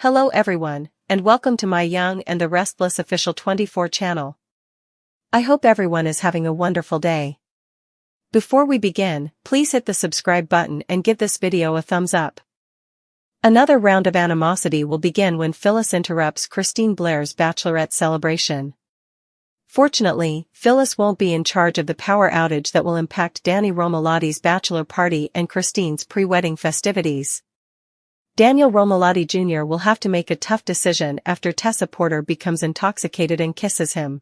Hello everyone, and welcome to my Young and the Restless official 24 channel. I hope everyone is having a wonderful day. Before we begin, please hit the subscribe button and give this video a thumbs up. Another round of animosity will begin when Phyllis interrupts Christine Blair's Bachelorette celebration. Fortunately, Phyllis won't be in charge of the power outage that will impact Danny Romolotti's bachelor party and Christine's pre-wedding festivities. Daniel Romolotti Jr. will have to make a tough decision after Tessa Porter becomes intoxicated and kisses him.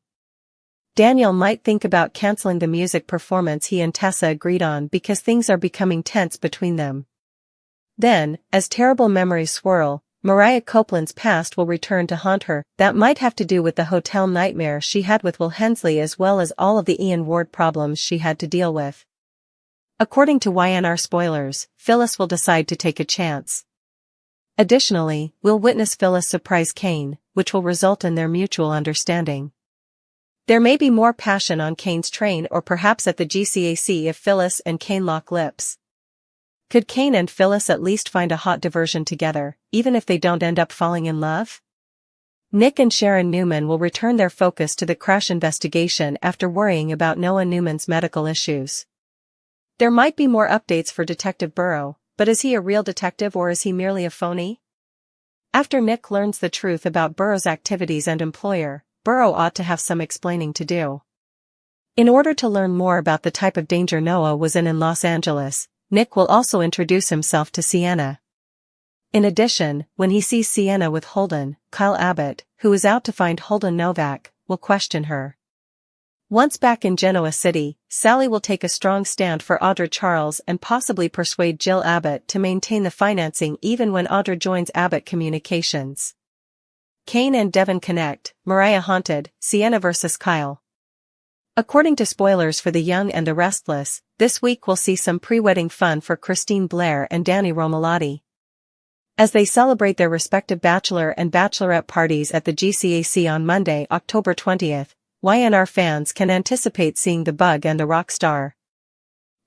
Daniel might think about canceling the music performance he and Tessa agreed on because things are becoming tense between them. Then, as terrible memories swirl, Mariah Copeland's past will return to haunt her. That might have to do with the hotel nightmare she had with Will Hensley as well as all of the Ian Ward problems she had to deal with. According to YNR spoilers, Phyllis will decide to take a chance. Additionally, we'll witness Phyllis surprise Kane, which will result in their mutual understanding. There may be more passion on Kane's train or perhaps at the GCAC if Phyllis and Kane lock lips. Could Kane and Phyllis at least find a hot diversion together, even if they don't end up falling in love? Nick and Sharon Newman will return their focus to the crash investigation after worrying about Noah Newman's medical issues. There might be more updates for Detective Burrow. But is he a real detective or is he merely a phony? After Nick learns the truth about Burrow's activities and employer, Burrow ought to have some explaining to do. In order to learn more about the type of danger Noah was in Los Angeles, Nick will also introduce himself to Sienna. In addition, when he sees Sienna with Holden, Kyle Abbott, who is out to find Holden Novak, will question her. Once back in Genoa City, Sally will take a strong stand for Audra Charles and possibly persuade Jill Abbott to maintain the financing even when Audra joins Abbott Communications. Kane and Devin connect, Mariah haunted, Sienna vs. Kyle. According to spoilers for The Young and the Restless, this week we'll see some pre-wedding fun for Christine Blair and Danny Romolotti. As they celebrate their respective Bachelor and Bachelorette parties at the GCAC on Monday, October 20th, YNR fans can anticipate seeing the Bug and the rock star.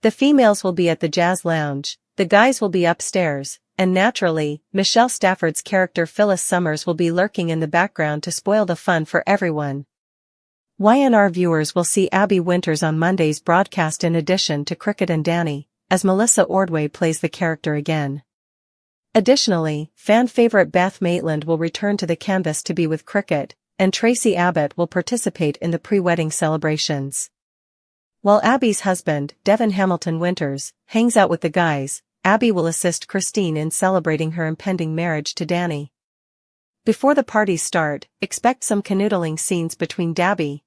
The females will be at the Jazz Lounge, the guys will be upstairs, and naturally, Michelle Stafford's character Phyllis Summers will be lurking in the background to spoil the fun for everyone. YNR viewers will see Abby Winters on Monday's broadcast in addition to Cricket and Danny, as Melissa Ordway plays the character again. Additionally, fan favorite Beth Maitland will return to the canvas to be with Cricket, and Tracy Abbott will participate in the pre-wedding celebrations. While Abby's husband, Devin Hamilton Winters, hangs out with the guys, Abby will assist Christine in celebrating her impending marriage to Danny. Before the parties start, expect some canoodling scenes between Dabby.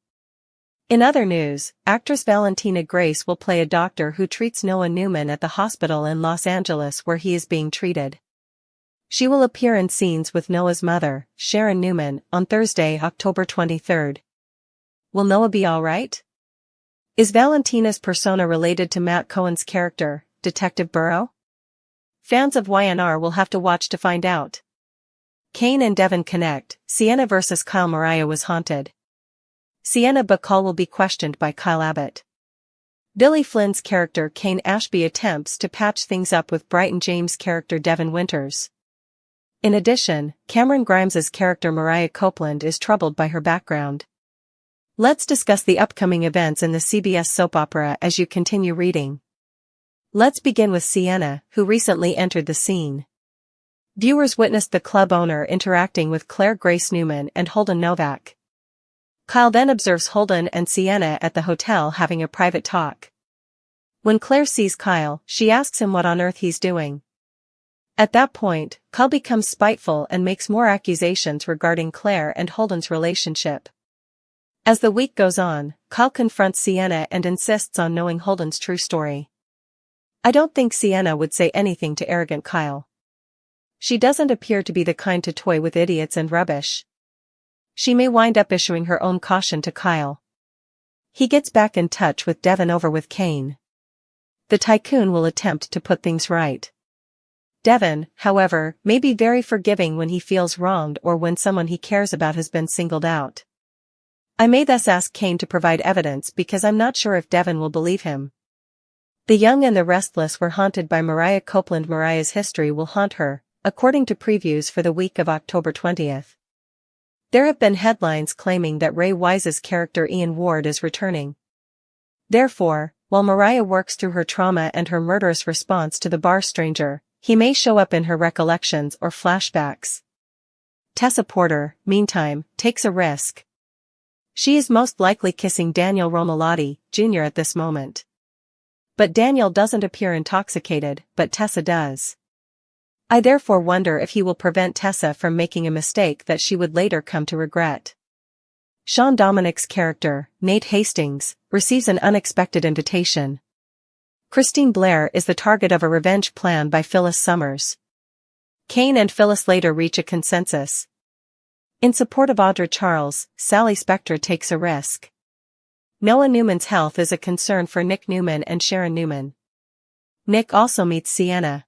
In other news, actress Valentina Grace will play a doctor who treats Noah Newman at the hospital in Los Angeles where he is being treated. She will appear in scenes with Noah's mother, Sharon Newman, on Thursday, October 23rd. Will Noah be alright? Is Valentina's persona related to Matt Cohen's character, Detective Burrow? Fans of YNR will have to watch to find out. Kane and Devin connect, Sienna vs. Kyle. Mariah was haunted. Sienna Bacall will be questioned by Kyle Abbott. Billy Flynn's character Kane Ashby attempts to patch things up with Brighton James' character Devin Winters. In addition, Cameron Grimes's character Mariah Copeland is troubled by her background. Let's discuss the upcoming events in the CBS soap opera as you continue reading. Let's begin with Sienna, who recently entered the scene. Viewers witnessed the club owner interacting with Claire Grace Newman and Holden Novak. Kyle then observes Holden and Sienna at the hotel having a private talk. When Claire sees Kyle, she asks him what on earth he's doing. At that point, Kyle becomes spiteful and makes more accusations regarding Claire and Holden's relationship. As the week goes on, Kyle confronts Sienna and insists on knowing Holden's true story. I don't think Sienna would say anything to arrogant Kyle. She doesn't appear to be the kind to toy with idiots and rubbish. She may wind up issuing her own caution to Kyle. He gets back in touch with Devin over with Kane. The tycoon will attempt to put things right. Devin, however, may be very forgiving when he feels wronged or when someone he cares about has been singled out. I may thus ask Kane to provide evidence because I'm not sure if Devin will believe him. The Young and the Restless were haunted by Mariah Copeland. Mariah's history will haunt her, according to previews for the week of October 20th. There have been headlines claiming that Ray Wise's character Ian Ward is returning. Therefore, while Mariah works through her trauma and her murderous response to the bar stranger, he may show up in her recollections or flashbacks. Tessa Porter, meantime, takes a risk. She is most likely kissing Daniel Romalotti, Jr. at this moment. But Daniel doesn't appear intoxicated, but Tessa does. I therefore wonder if he will prevent Tessa from making a mistake that she would later come to regret. Sean Dominic's character, Nate Hastings, receives an unexpected invitation. Christine Blair is the target of a revenge plan by Phyllis Summers. Kane and Phyllis later reach a consensus. In support of Audra Charles, Sally Spector takes a risk. Noah Newman's health is a concern for Nick Newman and Sharon Newman. Nick also meets Sienna.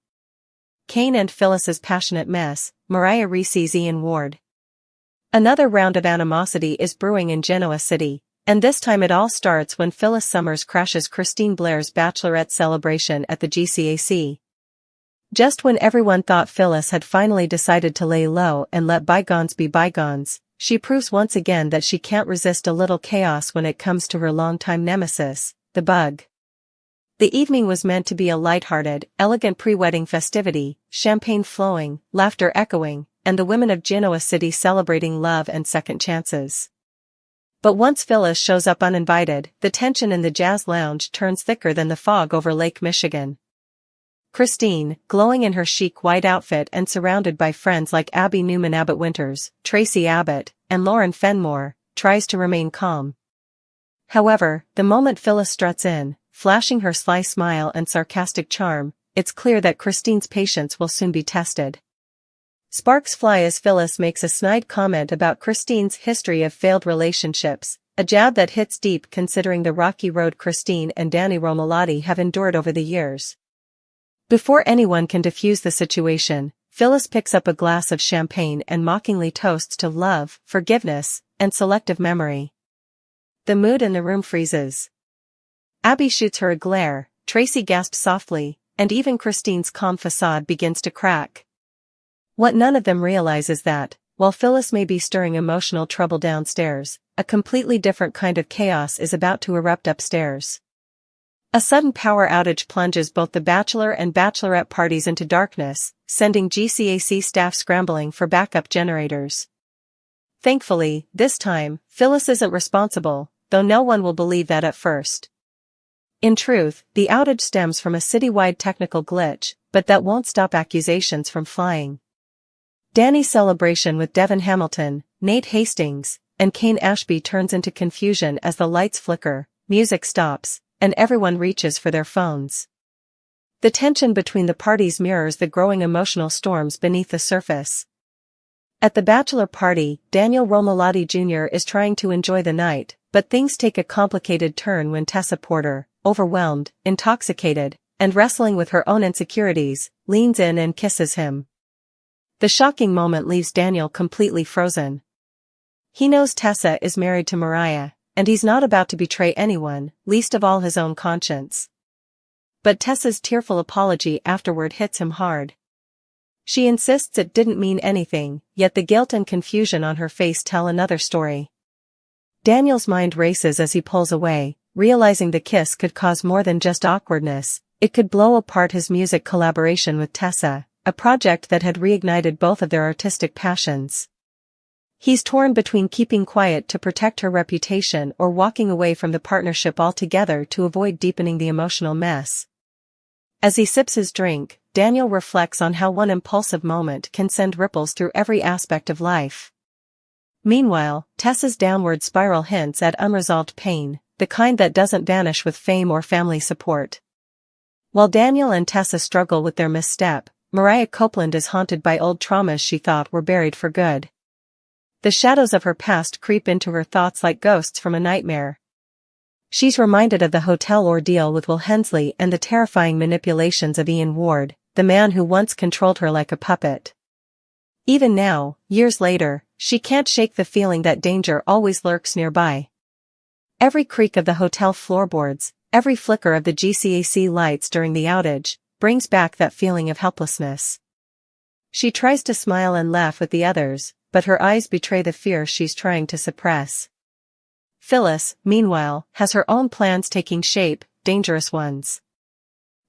Kane and Phyllis's passionate mess, Mariah re-sees Ian Ward. Another round of animosity is brewing in Genoa City, and this time it all starts when Phyllis Summers crashes Christine Blair's Bachelorette celebration at the GCAC. Just when everyone thought Phyllis had finally decided to lay low and let bygones be bygones, she proves once again that she can't resist a little chaos when it comes to her longtime nemesis, the bug. The evening was meant to be a lighthearted, elegant pre-wedding festivity, champagne flowing, laughter echoing, and the women of Genoa City celebrating love and second chances. But once Phyllis shows up uninvited, the tension in the jazz lounge turns thicker than the fog over Lake Michigan. Christine, glowing in her chic white outfit and surrounded by friends like Abby Newman Abbott Winters, Tracy Abbott, and Lauren Fenmore, tries to remain calm. However, the moment Phyllis struts in, flashing her sly smile and sarcastic charm, it's clear that Christine's patience will soon be tested. Sparks fly as Phyllis makes a snide comment about Christine's history of failed relationships, a jab that hits deep considering the rocky road Christine and Danny Romalotti have endured over the years. Before anyone can defuse the situation, Phyllis picks up a glass of champagne and mockingly toasts to love, forgiveness, and selective memory. The mood in the room freezes. Abby shoots her a glare, Tracy gasps softly, and even Christine's calm facade begins to crack. What none of them realize is that, while Phyllis may be stirring emotional trouble downstairs, a completely different kind of chaos is about to erupt upstairs. A sudden power outage plunges both the Bachelor and Bachelorette parties into darkness, sending GCAC staff scrambling for backup generators. Thankfully, this time, Phyllis isn't responsible, though no one will believe that at first. In truth, the outage stems from a citywide technical glitch, but that won't stop accusations from flying. Danny's celebration with Devin Hamilton, Nate Hastings, and Kane Ashby turns into confusion as the lights flicker, music stops, and everyone reaches for their phones. The tension between the parties mirrors the growing emotional storms beneath the surface. At the bachelor party, Daniel Romalotti Jr. is trying to enjoy the night, but things take a complicated turn when Tessa Porter, overwhelmed, intoxicated, and wrestling with her own insecurities, leans in and kisses him. The shocking moment leaves Daniel completely frozen. He knows Tessa is married to Mariah, and he's not about to betray anyone, least of all his own conscience. But Tessa's tearful apology afterward hits him hard. She insists it didn't mean anything, yet the guilt and confusion on her face tell another story. Daniel's mind races as he pulls away, realizing the kiss could cause more than just awkwardness, it could blow apart his music collaboration with Tessa, a project that had reignited both of their artistic passions. He's torn between keeping quiet to protect her reputation or walking away from the partnership altogether to avoid deepening the emotional mess. As he sips his drink, Daniel reflects on how one impulsive moment can send ripples through every aspect of life. Meanwhile, Tessa's downward spiral hints at unresolved pain, the kind that doesn't vanish with fame or family support. While Daniel and Tessa struggle with their misstep, Mariah Copeland is haunted by old traumas she thought were buried for good. The shadows of her past creep into her thoughts like ghosts from a nightmare. She's reminded of the hotel ordeal with Will Hensley and the terrifying manipulations of Ian Ward, the man who once controlled her like a puppet. Even now, years later, she can't shake the feeling that danger always lurks nearby. Every creak of the hotel floorboards, every flicker of the GCAC lights during the outage, brings back that feeling of helplessness. She tries to smile and laugh with the others, but her eyes betray the fear she's trying to suppress. Phyllis, meanwhile, has her own plans taking shape, dangerous ones.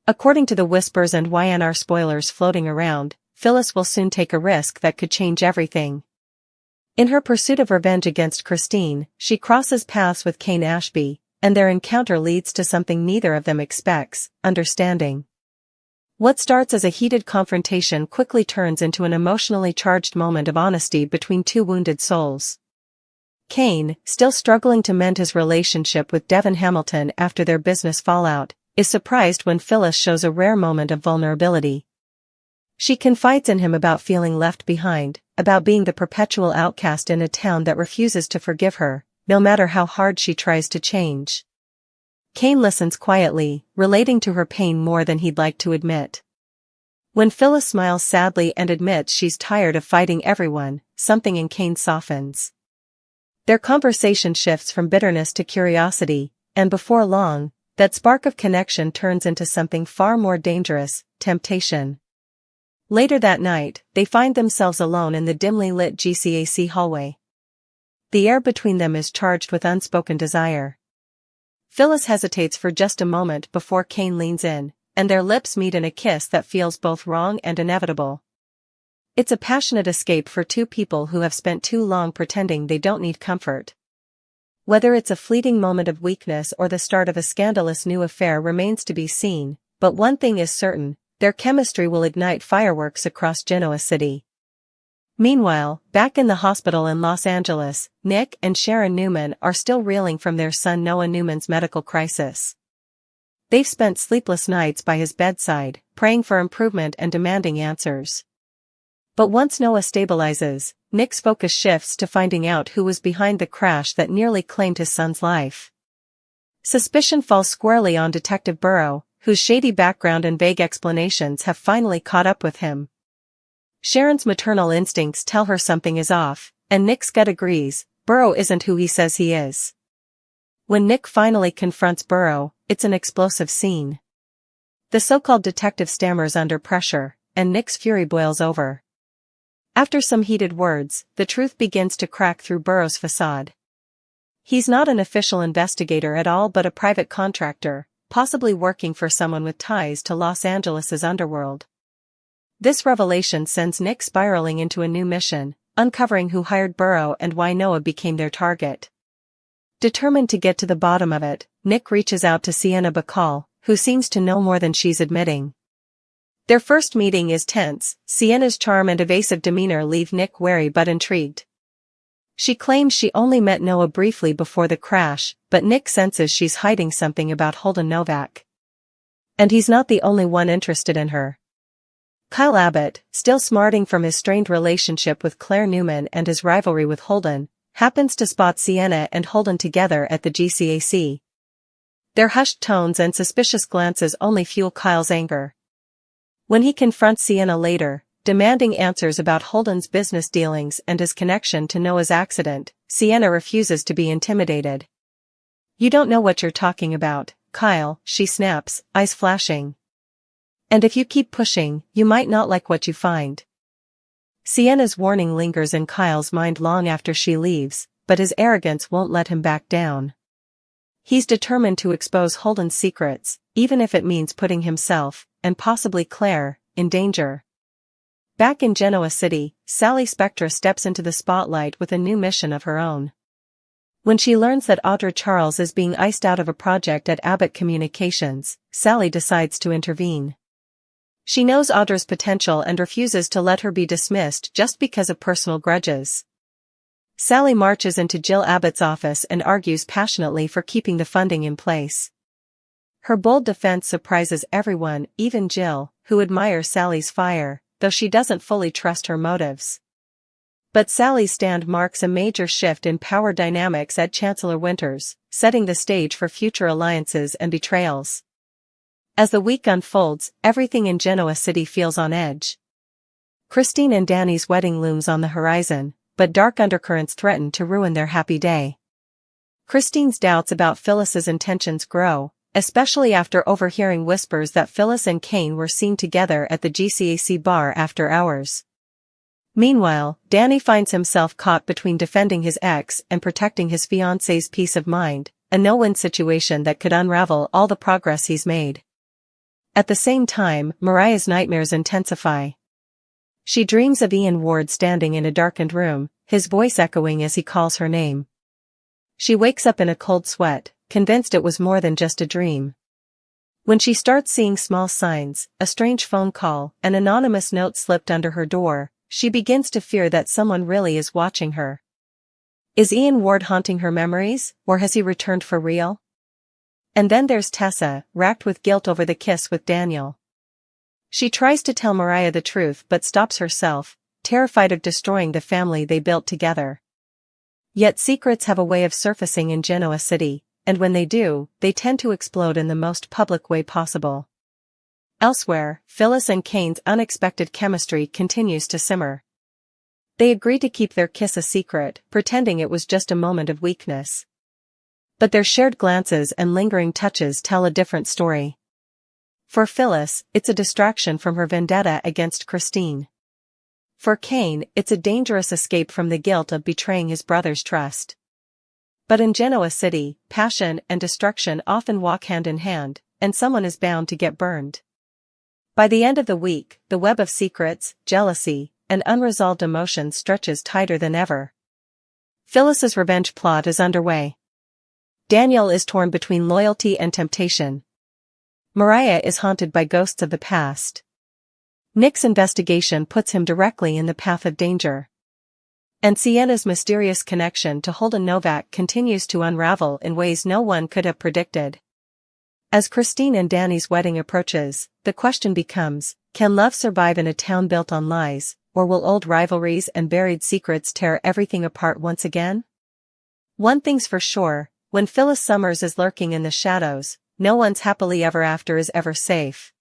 According to the whispers and YNR spoilers floating around, Phyllis will soon take a risk that could change everything. In her pursuit of revenge against Christine, she crosses paths with Kane Ashby, and their encounter leads to something neither of them expects: understanding. What starts as a heated confrontation quickly turns into an emotionally charged moment of honesty between two wounded souls. Kane, still struggling to mend his relationship with Devon Hamilton after their business fallout, is surprised when Phyllis shows a rare moment of vulnerability. She confides in him about feeling left behind, about being the perpetual outcast in a town that refuses to forgive her, no matter how hard she tries to change. Kane listens quietly, relating to her pain more than he'd like to admit. When Phyllis smiles sadly and admits she's tired of fighting everyone, something in Kane softens. Their conversation shifts from bitterness to curiosity, and before long, that spark of connection turns into something far more dangerous: temptation. Later that night, they find themselves alone in the dimly lit GCAC hallway. The air between them is charged with unspoken desire. Phyllis hesitates for just a moment before Kane leans in, and their lips meet in a kiss that feels both wrong and inevitable. It's a passionate escape for two people who have spent too long pretending they don't need comfort. Whether it's a fleeting moment of weakness or the start of a scandalous new affair remains to be seen, but one thing is certain: their chemistry will ignite fireworks across Genoa City. Meanwhile, back in the hospital in Los Angeles, Nick and Sharon Newman are still reeling from their son Noah Newman's medical crisis. They've spent sleepless nights by his bedside, praying for improvement and demanding answers. But once Noah stabilizes, Nick's focus shifts to finding out who was behind the crash that nearly claimed his son's life. Suspicion falls squarely on Detective Burrow, whose shady background and vague explanations have finally caught up with him. Sharon's maternal instincts tell her something is off, and Nick's gut agrees: Burrow isn't who he says he is. When Nick finally confronts Burrow, it's an explosive scene. The so-called detective stammers under pressure, and Nick's fury boils over. After some heated words, the truth begins to crack through Burrow's facade. He's not an official investigator at all but a private contractor, possibly working for someone with ties to Los Angeles's underworld. This revelation sends Nick spiraling into a new mission, uncovering who hired Burrow and why Noah became their target. Determined to get to the bottom of it, Nick reaches out to Sienna Bacall, who seems to know more than she's admitting. Their first meeting is tense. Sienna's charm and evasive demeanor leave Nick wary but intrigued. She claims she only met Noah briefly before the crash, but Nick senses she's hiding something about Holden Novak. And he's not the only one interested in her. Kyle Abbott, still smarting from his strained relationship with Claire Newman and his rivalry with Holden, happens to spot Sienna and Holden together at the GCAC. Their hushed tones and suspicious glances only fuel Kyle's anger. When he confronts Sienna later, demanding answers about Holden's business dealings and his connection to Noah's accident, Sienna refuses to be intimidated. "You don't know what you're talking about, Kyle," she snaps, eyes flashing. "And if you keep pushing, you might not like what you find." Sienna's warning lingers in Kyle's mind long after she leaves, but his arrogance won't let him back down. He's determined to expose Holden's secrets, even if it means putting himself, and possibly Claire, in danger. Back in Genoa City, Sally Spectra steps into the spotlight with a new mission of her own. When she learns that Audra Charles is being iced out of a project at Abbott Communications, Sally decides to intervene. She knows Audra's potential and refuses to let her be dismissed just because of personal grudges. Sally marches into Jill Abbott's office and argues passionately for keeping the funding in place. Her bold defense surprises everyone, even Jill, who admires Sally's fire, though she doesn't fully trust her motives. But Sally's stand marks a major shift in power dynamics at Chancellor Winters, setting the stage for future alliances and betrayals. As the week unfolds, everything in Genoa City feels on edge. Christine and Danny's wedding looms on the horizon, but dark undercurrents threaten to ruin their happy day. Christine's doubts about Phyllis's intentions grow, especially after overhearing whispers that Phyllis and Kane were seen together at the GCAC bar after hours. Meanwhile, Danny finds himself caught between defending his ex and protecting his fiancée's peace of mind, a no-win situation that could unravel all the progress he's made. At the same time, Mariah's nightmares intensify. She dreams of Ian Ward standing in a darkened room, his voice echoing as he calls her name. She wakes up in a cold sweat, convinced it was more than just a dream. When she starts seeing small signs, a strange phone call, an anonymous note slipped under her door, she begins to fear that someone really is watching her. Is Ian Ward haunting her memories, or has he returned for real? And then there's Tessa, racked with guilt over the kiss with Daniel. She tries to tell Mariah the truth but stops herself, terrified of destroying the family they built together. Yet secrets have a way of surfacing in Genoa City, and when they do, they tend to explode in the most public way possible. Elsewhere, Phyllis and Kane's unexpected chemistry continues to simmer. They agree to keep their kiss a secret, pretending it was just a moment of weakness. But their shared glances and lingering touches tell a different story. For Phyllis, it's a distraction from her vendetta against Christine. For Kane, it's a dangerous escape from the guilt of betraying his brother's trust. But in Genoa City, passion and destruction often walk hand in hand, and someone is bound to get burned. By the end of the week, the web of secrets, jealousy, and unresolved emotions stretches tighter than ever. Phyllis's revenge plot is underway. Daniel is torn between loyalty and temptation. Mariah is haunted by ghosts of the past. Nick's investigation puts him directly in the path of danger. And Sienna's mysterious connection to Holden Novak continues to unravel in ways no one could have predicted. As Christine and Danny's wedding approaches, the question becomes, can love survive in a town built on lies, or will old rivalries and buried secrets tear everything apart once again? One thing's for sure, when Phyllis Summers is lurking in the shadows, no one's happily ever after is ever safe.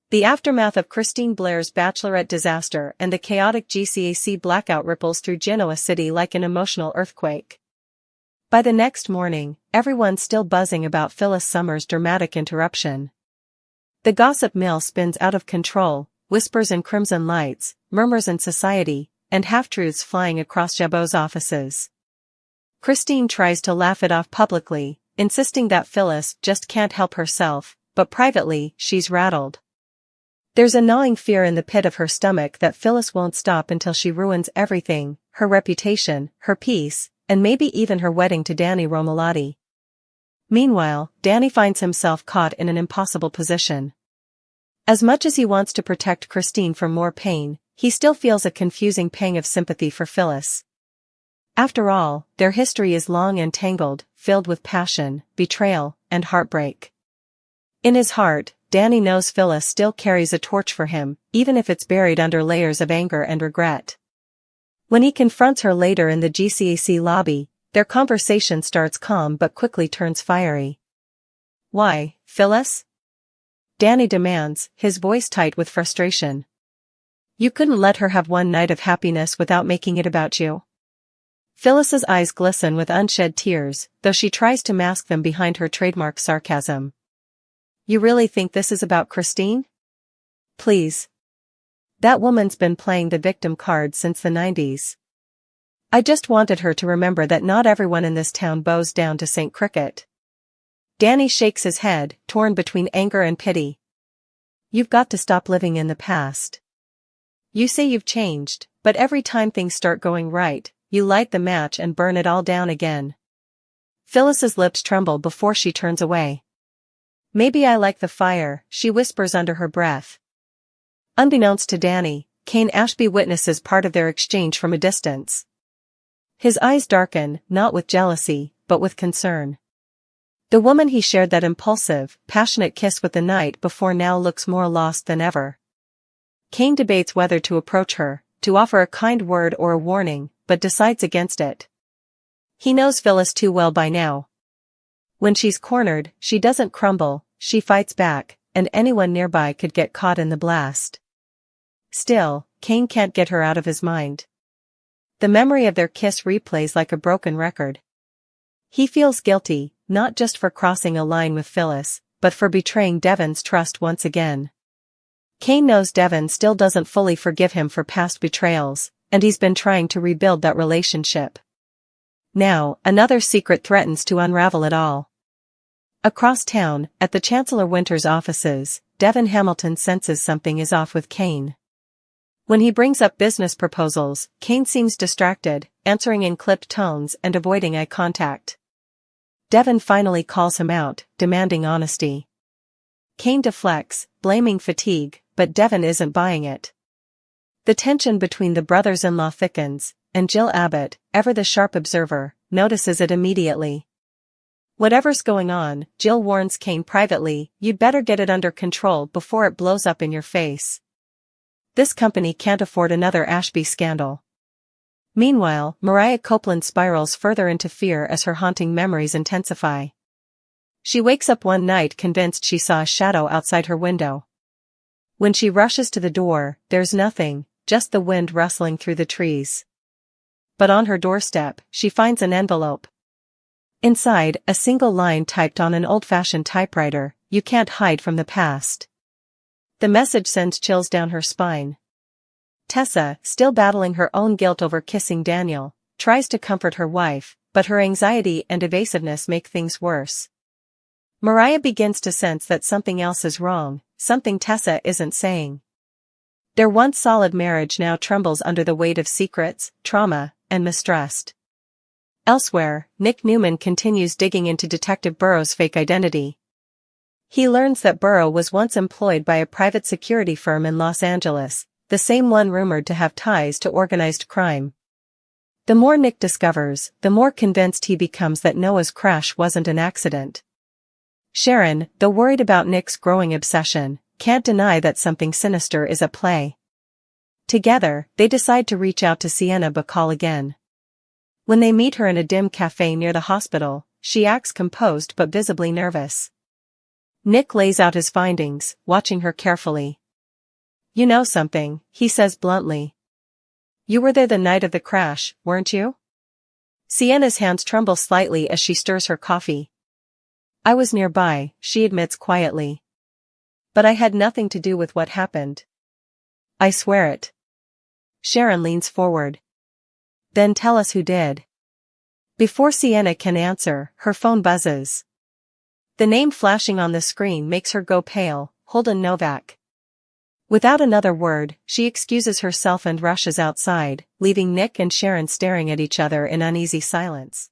The aftermath of Christine Blair's Bachelorette disaster and the chaotic GCAC blackout ripples through Genoa City like an emotional earthquake. By the next morning, everyone's still buzzing about Phyllis Summers' dramatic interruption. The gossip mill spins out of control, whispers in crimson lights, murmurs in society, and half-truths flying across Jabot's offices. Christine tries to laugh it off publicly, insisting that Phyllis just can't help herself, but privately, she's rattled. There's a gnawing fear in the pit of her stomach that Phyllis won't stop until she ruins everything, her reputation, her peace, and maybe even her wedding to Danny Romalotti. Meanwhile, Danny finds himself caught in an impossible position. As much as he wants to protect Christine from more pain, he still feels a confusing pang of sympathy for Phyllis. After all, their history is long and tangled, filled with passion, betrayal, and heartbreak. In his heart, Danny knows Phyllis still carries a torch for him, even if it's buried under layers of anger and regret. When he confronts her later in the GCAC lobby, their conversation starts calm but quickly turns fiery. "Why, Phyllis?" Danny demands, his voice tight with frustration. "You couldn't let her have one night of happiness without making it about you?" Phyllis's eyes glisten with unshed tears, though she tries to mask them behind her trademark sarcasm. "You really think this is about Christine? Please. That woman's been playing the victim card since the 90s. I just wanted her to remember that not everyone in this town bows down to St. Cricket." Danny shakes his head, torn between anger and pity. "You've got to stop living in the past. You say you've changed, but every time things start going right, you light the match and burn it all down again." Phyllis's lips tremble before she turns away. "Maybe I like the fire," she whispers under her breath. Unbeknownst to Danny, Kane Ashby witnesses part of their exchange from a distance. His eyes darken, not with jealousy, but with concern. The woman he shared that impulsive, passionate kiss with the night before now looks more lost than ever. Kane debates whether to approach her, to offer a kind word or a warning, but decides against it. He knows Phyllis too well by now. When she's cornered, she doesn't crumble, she fights back, and anyone nearby could get caught in the blast. Still, Kane can't get her out of his mind. The memory of their kiss replays like a broken record. He feels guilty, not just for crossing a line with Phyllis, but for betraying Devon's trust once again. Kane knows Devon still doesn't fully forgive him for past betrayals, and he's been trying to rebuild that relationship. Now, another secret threatens to unravel it all. Across town, at the Chancellor Winter's offices, Devin Hamilton senses something is off with Kane. When he brings up business proposals, Kane seems distracted, answering in clipped tones and avoiding eye contact. Devin finally calls him out, demanding honesty. Kane deflects, blaming fatigue, but Devin isn't buying it. The tension between the brothers-in-law thickens, and Jill Abbott, ever the sharp observer, notices it immediately. Whatever's going on, Jill warns Kane privately, "You'd better get it under control before it blows up in your face. This company can't afford another Ashby scandal." Meanwhile, Mariah Copeland spirals further into fear as her haunting memories intensify. She wakes up one night convinced she saw a shadow outside her window. When she rushes to the door, there's nothing, just the wind rustling through the trees. But on her doorstep, she finds an envelope. Inside, a single line typed on an old-fashioned typewriter, "You can't hide from the past." The message sends chills down her spine. Tessa, still battling her own guilt over kissing Daniel, tries to comfort her wife, but her anxiety and evasiveness make things worse. Mariah begins to sense that something else is wrong, something Tessa isn't saying. Their once solid marriage now trembles under the weight of secrets, trauma, and mistrust. Elsewhere, Newman continues digging into Detective Burrow's fake identity. He learns that Burrow was once employed by a private security firm in Los Angeles, the same one rumored to have ties to organized crime. The more Nick discovers, the more convinced he becomes that Noah's crash wasn't an accident. Sharon, though worried about Nick's growing obsession, can't deny that something sinister is at play. Together, they decide to reach out to Sienna Bacall again. When they meet her in a dim cafe near the hospital, she acts composed but visibly nervous. Nick lays out his findings, watching her carefully. "You know something," he says bluntly. "You were there the night of the crash, weren't you?" Sienna's hands tremble slightly as she stirs her coffee. "I was nearby," she admits quietly. "But I had nothing to do with what happened." "I swear it." Sharon leans forward. "Then tell us who did." Before Sienna can answer, her phone buzzes. The name flashing on the screen makes her go pale, Holden Novak. Without another word, she excuses herself and rushes outside, leaving Nick and Sharon staring at each other in uneasy silence.